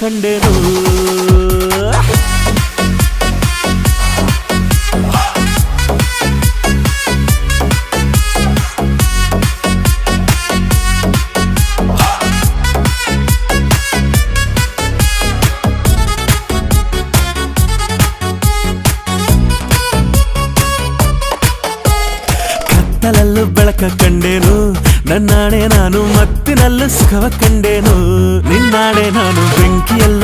ಕಂಡೆನು ಕತ್ತಲಲ್ಲೂ ಬೆಳಕ ಕಂಡೇನು ನನ್ನಾಣೆ ನಾನು ಮತ್ತಿನಲ್ಲೂ ಸುಖವ ಕಂಡೇನು ನಿನ್ನಾಣೆ ನಾನು ಬೆಂಕಿಯಲ್ಲಿ